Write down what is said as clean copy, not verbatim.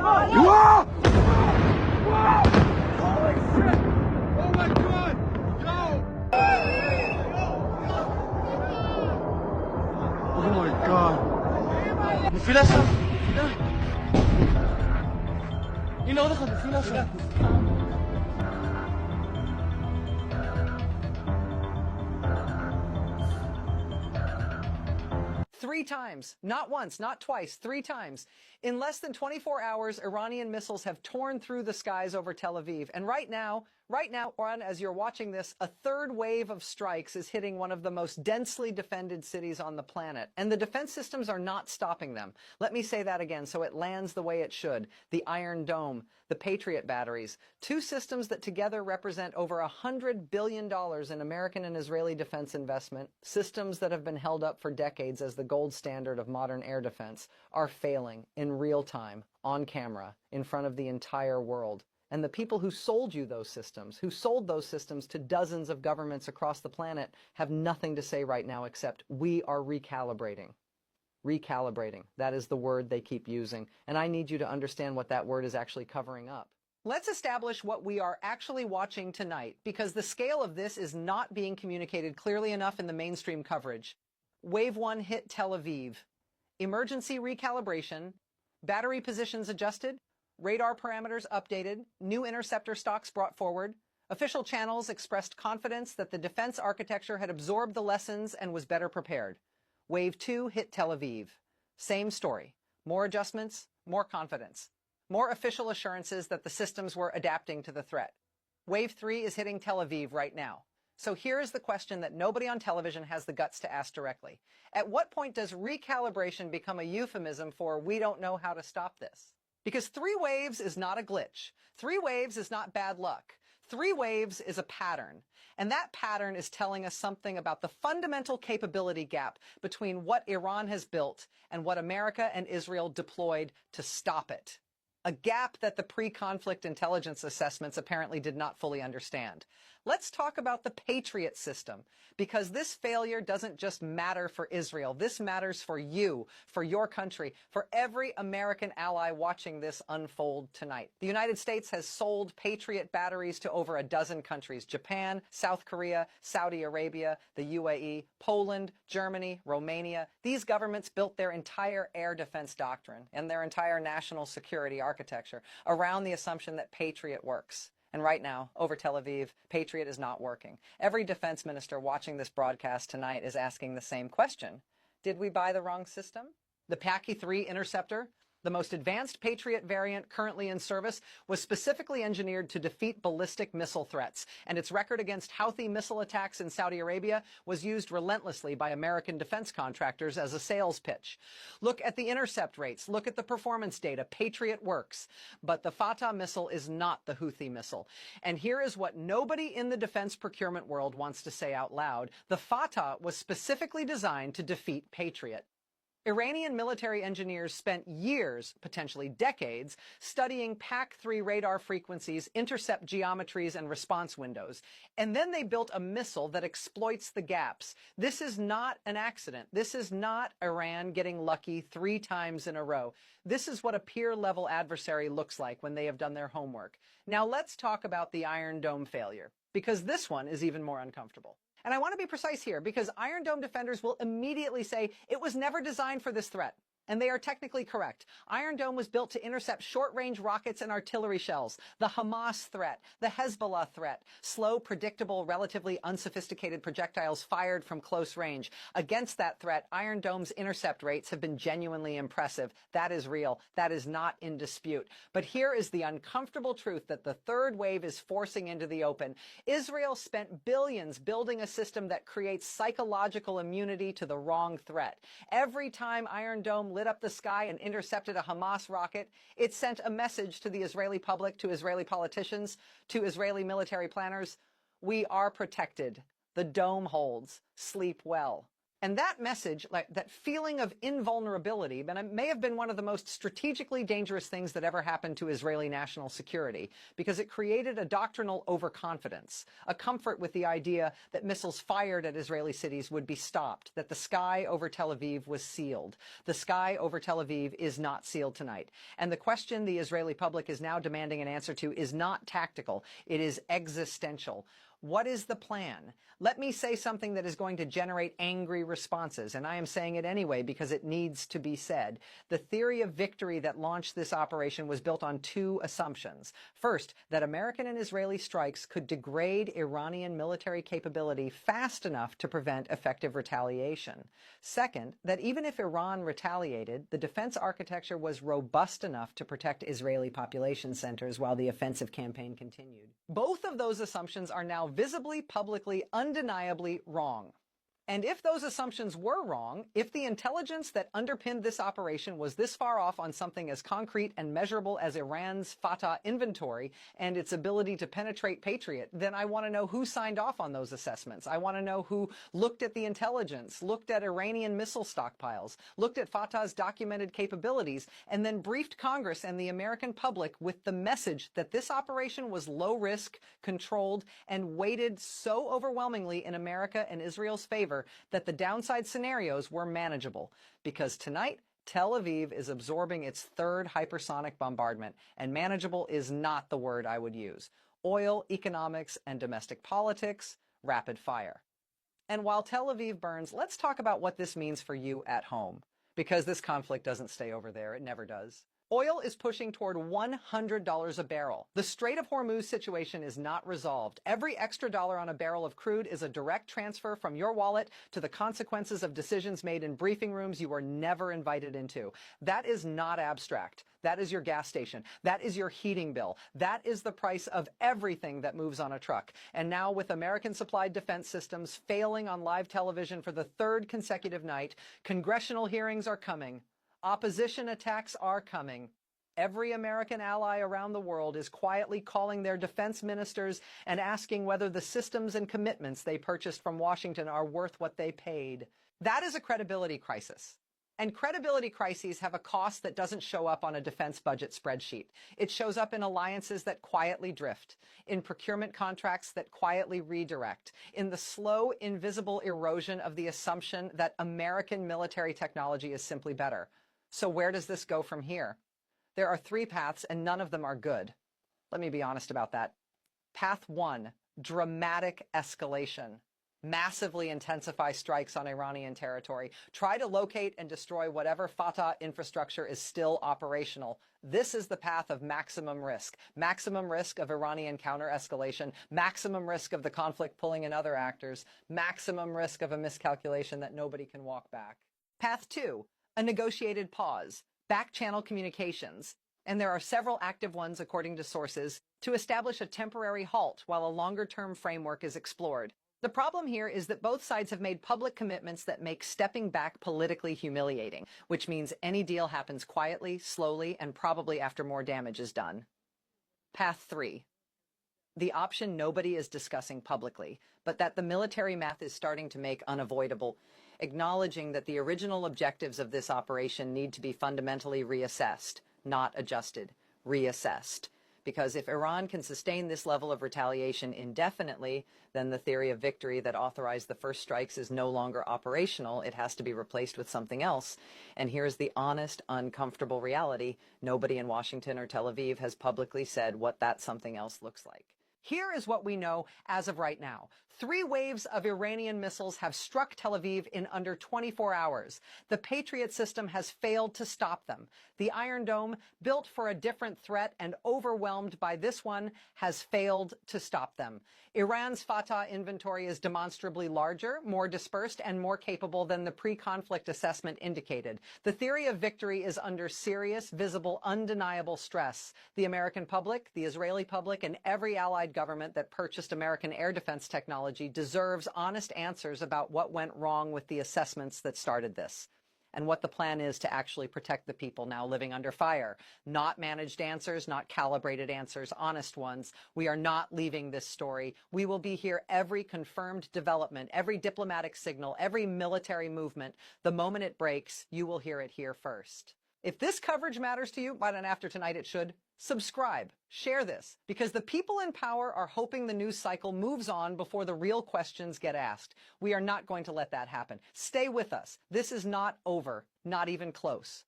Whoa! Whoa! Holy shit! Oh my God! Yo! Oh my God! Nafila siya! Inauna ka, nafila siya! 3 times, not once, not twice, 3 times. In less than 24 hours, Iranian missiles have torn through the skies over Tel Aviv. And right now, Oran, as you're watching this, a third wave of strikes is hitting one of the most densely defended cities on the planet. And the defense systems are not stopping them. Let me say that again so it lands the way it should. The Iron Dome, the Patriot batteries, 2 systems that together represent over $100 billion in American and Israeli defense investment, systems that have been held up for decades as the gold standard of modern air defense, are failing in real time, on camera, in front of the entire world. And the people who sold you those systems, who sold those systems to dozens of governments across the planet, have nothing to say right now except we are recalibrating. Recalibrating. That is the word they keep using. And I need you to understand what that word is actually covering up. Let's establish what we are actually watching tonight, because the scale of this is not being communicated clearly enough in the mainstream coverage. Wave 1 hit Tel Aviv. Emergency recalibration, battery positions adjusted, radar parameters updated, new interceptor stocks brought forward. Official channels expressed confidence that the defense architecture had absorbed the lessons and was better prepared. Wave 2 hit Tel Aviv. Same story. More adjustments, more confidence. More official assurances that the systems were adapting to the threat. Wave 3 is hitting Tel Aviv right now. So here is the question that nobody on television has the guts to ask directly. At what point does recalibration become a euphemism for we don't know how to stop this? Because 3 waves is not a glitch. 3 waves is not bad luck. 3 waves is a pattern. And that pattern is telling us something about the fundamental capability gap between what Iran has built and what America and Israel deployed to stop it. A gap that the pre-conflict intelligence assessments apparently did not fully understand. Let's talk about the Patriot system, because this failure doesn't just matter for Israel. This matters for you, for your country, for every American ally watching this unfold tonight. The United States has sold Patriot batteries to over a dozen countries: Japan, South Korea, Saudi Arabia, the UAE, Poland, Germany, Romania. These governments built their entire air defense doctrine and their entire national security architecture around the assumption that Patriot works. And right now, over Tel Aviv, Patriot is not working. Every defense minister watching this broadcast tonight is asking the same question. Did we buy the wrong system? The PACI-3 interceptor, the most advanced Patriot variant currently in service, was specifically engineered to defeat ballistic missile threats, and its record against Houthi missile attacks in Saudi Arabia was used relentlessly by American defense contractors as a sales pitch. Look at the intercept rates, look at the performance data. Patriot works. But the Fatah missile is not the Houthi missile. And here is what nobody in the defense procurement world wants to say out loud. The Fatah was specifically designed to defeat Patriot. Iranian military engineers spent years, potentially decades, studying PAC-3 radar frequencies, intercept geometries, and response windows. And then they built a missile that exploits the gaps. This is not an accident. This is not Iran getting lucky 3 times in a row. This is what a peer-level adversary looks like when they have done their homework. Now let's talk about the Iron Dome failure, because this one is even more uncomfortable. And I want to be precise here, because Iron Dome defenders will immediately say it was never designed for this threat. And they are technically correct. Iron Dome was built to intercept short-range rockets and artillery shells, the Hamas threat, the Hezbollah threat, slow, predictable, relatively unsophisticated projectiles fired from close range. Against that threat, Iron Dome's intercept rates have been genuinely impressive. That is real. That is not in dispute. But here is the uncomfortable truth that the third wave is forcing into the open. Israel spent billions building a system that creates psychological immunity to the wrong threat. Every time Iron Dome lit up the sky and intercepted a Hamas rocket, it sent a message to the Israeli public, to Israeli politicians, to Israeli military planners: we are protected. The dome holds. Sleep well. And that message, like that feeling of invulnerability, may have been one of the most strategically dangerous things that ever happened to Israeli national security, because it created a doctrinal overconfidence, a comfort with the idea that missiles fired at Israeli cities would be stopped, that the sky over Tel Aviv was sealed. The sky over Tel Aviv is not sealed tonight. And the question the Israeli public is now demanding an answer to is not tactical. It is existential. What is the plan? Let me say something that is going to generate angry responses, and I am saying it anyway because it needs to be said. The theory of victory that launched this operation was built on two assumptions. First, that American and Israeli strikes could degrade Iranian military capability fast enough to prevent effective retaliation. Second, that even if Iran retaliated, the defense architecture was robust enough to protect Israeli population centers while the offensive campaign continued. Both of those assumptions are now visibly, publicly, undeniably wrong. And if those assumptions were wrong, if the intelligence that underpinned this operation was this far off on something as concrete and measurable as Iran's Fatah inventory and its ability to penetrate Patriot, then I want to know who signed off on those assessments. I want to know who looked at the intelligence, looked at Iranian missile stockpiles, looked at Fatah's documented capabilities, and then briefed Congress and the American public with the message that this operation was low risk, controlled, and weighted so overwhelmingly in America and Israel's favor that the downside scenarios were manageable. Because tonight, Tel Aviv is absorbing its third hypersonic bombardment, and manageable is not the word I would use. Oil, economics, and domestic politics, rapid fire. And while Tel Aviv burns, let's talk about what this means for you at home. Because this conflict doesn't stay over there. It never does. Oil is pushing toward $100 a barrel. The Strait of Hormuz situation is not resolved. Every extra dollar on a barrel of crude is a direct transfer from your wallet to the consequences of decisions made in briefing rooms you were never invited into. That is not abstract. That is your gas station. That is your heating bill. That is the price of everything that moves on a truck. And now, with American-supplied defense systems failing on live television for the third consecutive night, congressional hearings are coming. Opposition attacks are coming. Every American ally around the world is quietly calling their defense ministers and asking whether the systems and commitments they purchased from Washington are worth what they paid. That is a credibility crisis. And credibility crises have a cost that doesn't show up on a defense budget spreadsheet. It shows up in alliances that quietly drift, in procurement contracts that quietly redirect, in the slow, invisible erosion of the assumption that American military technology is simply better. So where does this go from here? There are three paths, and none of them are good. Let me be honest about that. Path one, dramatic escalation. Massively intensify strikes on Iranian territory. Try to locate and destroy whatever Fatah infrastructure is still operational. This is the path of maximum risk of Iranian counter-escalation, maximum risk of the conflict pulling in other actors, maximum risk of a miscalculation that nobody can walk back. Path two, a negotiated pause, back-channel communications, and there are several active ones according to sources, to establish a temporary halt while a longer-term framework is explored. The problem here is that both sides have made public commitments that make stepping back politically humiliating, which means any deal happens quietly, slowly, and probably after more damage is done. Path three, the option nobody is discussing publicly, but that the military math is starting to make unavoidable, acknowledging that the original objectives of this operation need to be fundamentally reassessed, not adjusted, reassessed. Because if Iran can sustain this level of retaliation indefinitely, then the theory of victory that authorized the first strikes is no longer operational. It has to be replaced with something else. And here's the honest, uncomfortable reality. Nobody in Washington or Tel Aviv has publicly said what that something else looks like. Here is what we know as of right now. 3 waves of Iranian missiles have struck Tel Aviv in under 24 hours. The Patriot system has failed to stop them. The Iron Dome, built for a different threat and overwhelmed by this one, has failed to stop them. Iran's Fatah inventory is demonstrably larger, more dispersed, and more capable than the pre-conflict assessment indicated. The theory of victory is under serious, visible, undeniable stress. The American public, the Israeli public, and every allied government that purchased American air defense technology deserves honest answers about what went wrong with the assessments that started this. and what the plan is to actually protect the people now living under fire. Not managed answers, not calibrated answers, honest ones. We are not leaving this story. We will be here every confirmed development, every diplomatic signal, every military movement. The moment it breaks, you will hear it here first. If this coverage matters to you, why not after tonight it should? Subscribe, share this, because the people in power are hoping the news cycle moves on before the real questions get asked. We are not going to let that happen. Stay with us. This is not over, not even close.